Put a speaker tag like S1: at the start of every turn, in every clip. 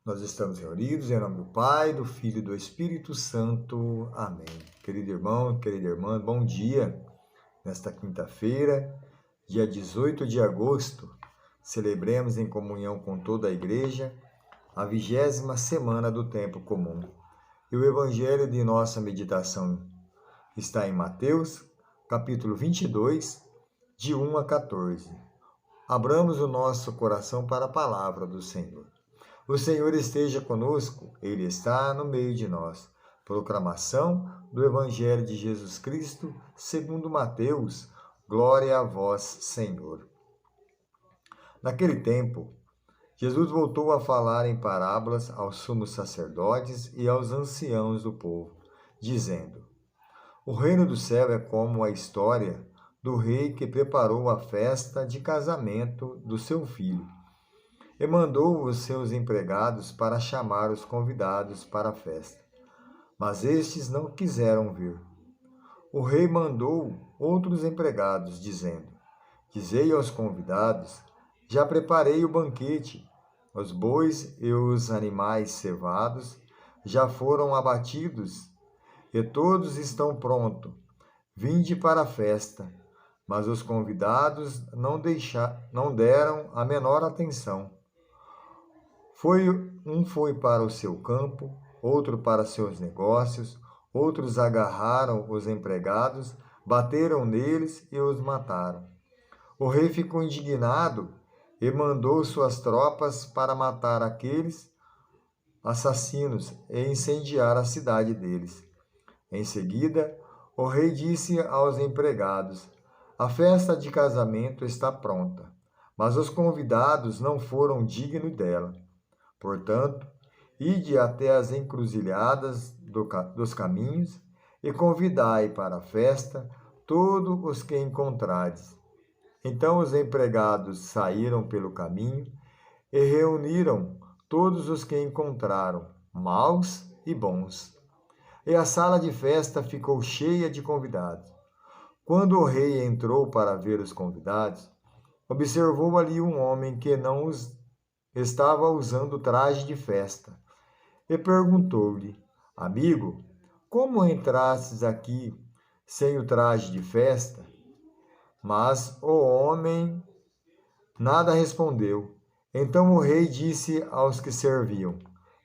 S1: Nós estamos reunidos em nome do Pai, do Filho e do Espírito Santo. Amém. Querido irmão, querida irmã, bom dia. Nesta quinta-feira, dia 18 de agosto, celebremos em comunhão com toda a Igreja a 20ª semana do Tempo Comum. E o Evangelho de nossa meditação está em Mateus, capítulo 22, de 1 a 14. Abramos o nosso coração para a palavra do Senhor. O Senhor esteja conosco, Ele está no meio de nós. Proclamação do Evangelho de Jesus Cristo, segundo Mateus. Glória a vós, Senhor. Naquele tempo, Jesus voltou a falar em parábolas aos sumos sacerdotes e aos anciãos do povo, dizendo: O reino do céu é como a história do rei que preparou a festa de casamento do seu filho. E mandou os seus empregados para chamar os convidados para a festa. Mas estes não quiseram vir. O rei mandou outros empregados, dizendo: Dizei aos convidados: Já preparei o banquete. Os bois e os animais cevados já foram abatidos, e todos estão prontos. Vinde para a festa. Mas os convidados não deram a menor atenção. Um foi para o seu campo, outro para seus negócios, outros agarraram os empregados, bateram neles e os mataram. O rei ficou indignado e mandou suas tropas para matar aqueles assassinos e incendiar a cidade deles. Em seguida, o rei disse aos empregados: A festa de casamento está pronta, mas os convidados não foram dignos dela. Portanto, ide até as encruzilhadas dos caminhos e convidai para a festa todos os que encontrardes. Então os empregados saíram pelo caminho e reuniram todos os que encontraram, maus e bons. E a sala de festa ficou cheia de convidados. Quando o rei entrou para ver os convidados, observou ali um homem que não estava usando traje de festa, e perguntou-lhe: Amigo, como entrastes aqui sem o traje de festa? Mas o homem nada respondeu. Então o rei disse aos que serviam: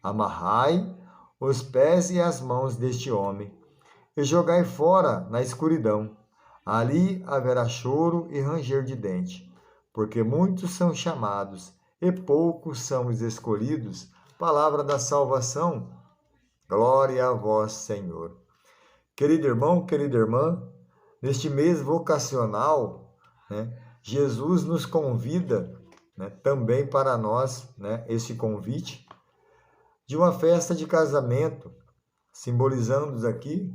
S1: Amarrai os pés e as mãos deste homem e jogai fora na escuridão. Ali haverá choro e ranger de dente, porque muitos são chamados e poucos são os escolhidos. Palavra da salvação. Glória a vós, Senhor. Querido irmão, querida irmã, neste mês vocacional, Jesus nos convida, também para nós, esse convite de uma festa de casamento, simbolizando aqui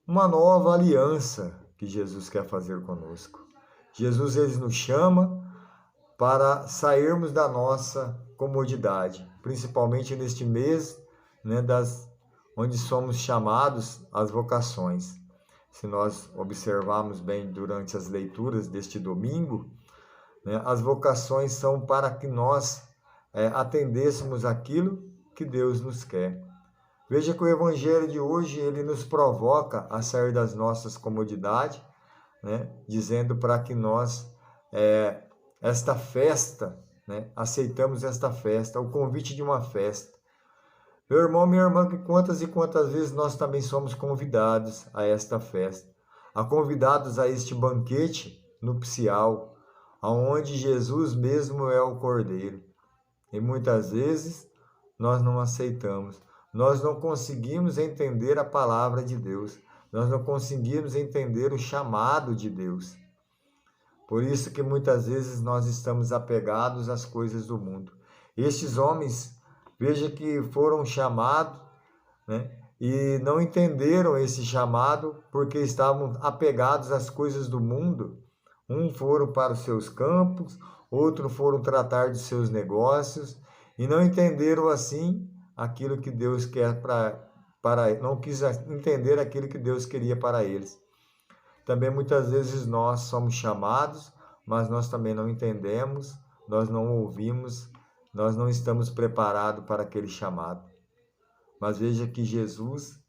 S1: uma nova aliança que Jesus quer fazer conosco. Jesus, ele nos chama para sairmos da nossa comodidade, principalmente neste mês, onde somos chamados às vocações. Se nós observarmos bem durante as leituras deste domingo, as vocações são para que nós atendêssemos aquilo que Deus nos quer. Veja que o Evangelho de hoje, ele nos provoca a sair das nossas comodidades, dizendo para que nós, esta festa, aceitamos esta festa, o convite de uma festa. Meu irmão, minha irmã, que quantas e quantas vezes nós também somos convidados a esta festa, convidados a este banquete nupcial, aonde Jesus mesmo é o Cordeiro. E muitas vezes nós não aceitamos, nós não conseguimos entender a palavra de Deus, nós não conseguimos entender o chamado de Deus. Por isso que muitas vezes nós estamos apegados às coisas do mundo. Estes homens, veja que foram chamados, e não entenderam esse chamado porque estavam apegados às coisas do mundo. Um foram para os seus campos, outro foram tratar de seus negócios e não entenderam assim aquilo que Deus quer não quis entender aquilo que Deus queria para eles. Também muitas vezes nós somos chamados, mas nós também não entendemos, nós não ouvimos nós não estamos preparados para aquele chamado. Mas veja que Jesus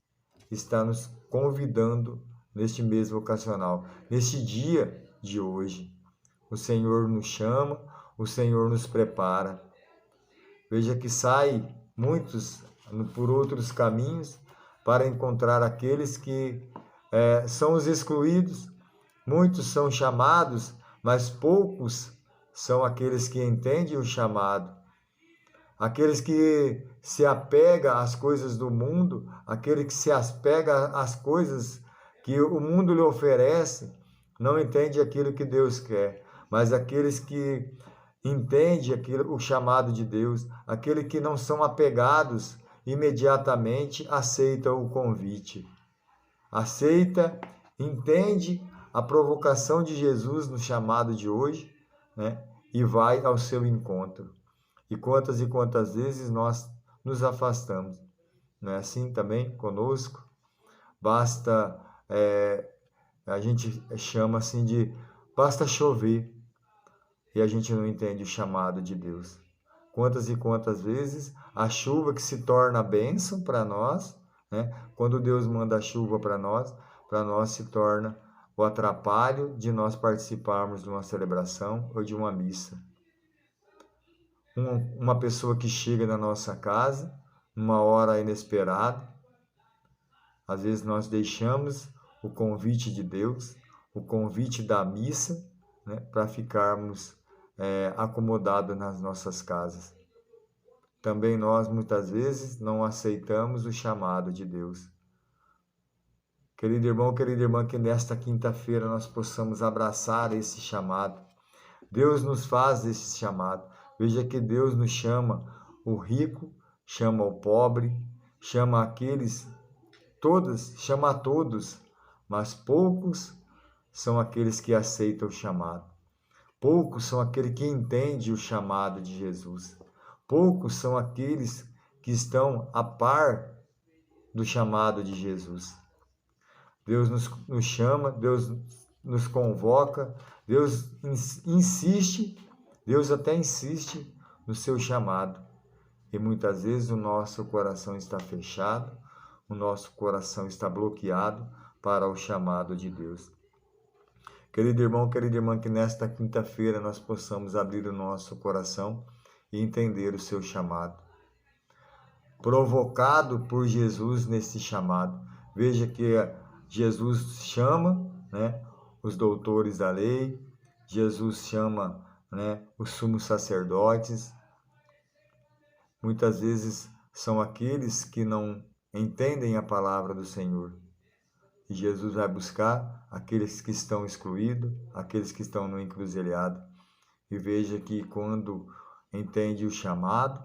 S1: está nos convidando neste mês vocacional, neste dia de hoje. O Senhor nos chama, o Senhor nos prepara. Veja que sai muitos por outros caminhos para encontrar aqueles que são os excluídos. Muitos são chamados, mas poucos são aqueles que entendem o chamado. Aqueles que se apegam às coisas do mundo, aquele que se apega às coisas que o mundo lhe oferece, não entende aquilo que Deus quer. Mas aqueles que entendem o chamado de Deus, aqueles que não são apegados, imediatamente aceitam o convite. Aceita, entende a provocação de Jesus no chamado de hoje, né? E vai ao seu encontro. E quantas vezes nós nos afastamos. Não é assim também conosco? Basta, a gente chama assim de, basta chover e a gente não entende o chamado de Deus. Quantas vezes a chuva que se torna bênção para nós, né? Quando Deus manda a chuva para nós se torna o atrapalho de nós participarmos de uma celebração ou de uma missa. Uma pessoa que chega na nossa casa, numa hora inesperada, às vezes nós deixamos o convite de Deus, o convite da missa, né, para ficarmos acomodados nas nossas casas. Também nós, muitas vezes, não aceitamos o chamado de Deus. Querido irmão, querida irmã, que nesta quinta-feira nós possamos abraçar esse chamado. Deus nos faz esse chamado. Veja que Deus nos chama o rico, chama o pobre, chama aqueles, chama a todos, mas poucos são aqueles que aceitam o chamado. Poucos são aqueles que entendem o chamado de Jesus. Poucos são aqueles que estão a par do chamado de Jesus. Deus nos chama, Deus nos convoca, Deus insiste, Deus até insiste no seu chamado. E muitas vezes o nosso coração está fechado, o nosso coração está bloqueado para o chamado de Deus. Querido irmão, querida irmã, que nesta quinta-feira nós possamos abrir o nosso coração e entender o seu chamado. Provocado por Jesus nesse chamado. Veja que Jesus chama, né, os doutores da lei, Jesus chama, né, os sumos sacerdotes. Muitas vezes são aqueles que não entendem a palavra do Senhor. E Jesus vai buscar aqueles que estão excluídos, aqueles que estão no encruzilhado. E veja que quando entende o chamado,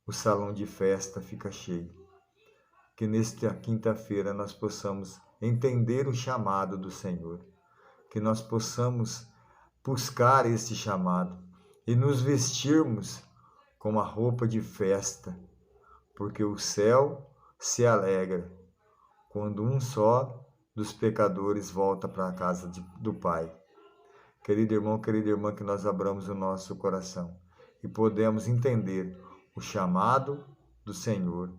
S1: o salão de festa fica cheio. Que nesta quinta-feira nós possamos entender o chamado do Senhor. Que nós possamos buscar esse chamado e nos vestirmos com a roupa de festa, porque o céu se alegra quando um só dos pecadores volta para a casa do Pai. Querido irmão, querida irmã, que nós abramos o nosso coração e podemos entender o chamado do Senhor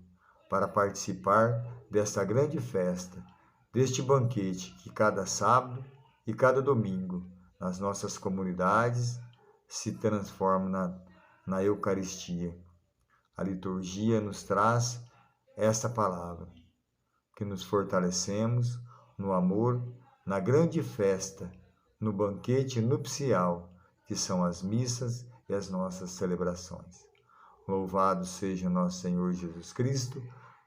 S1: para participar desta grande festa, deste banquete que cada sábado e cada domingo nas nossas comunidades se transforma na Eucaristia. A liturgia nos traz essa palavra, que nos fortalecemos no amor, na grande festa, no banquete nupcial, que são as missas e as nossas celebrações. Louvado seja nosso Senhor Jesus Cristo,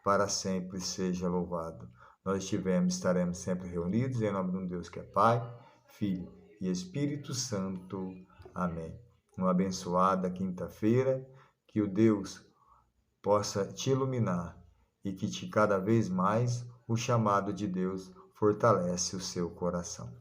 S1: para sempre seja louvado. Nós estaremos sempre reunidos em nome de um Deus que é Pai, Filho e Espírito Santo. Amém. Uma abençoada quinta-feira, que o Deus possa te iluminar e que cada vez mais o chamado de Deus fortalece o seu coração.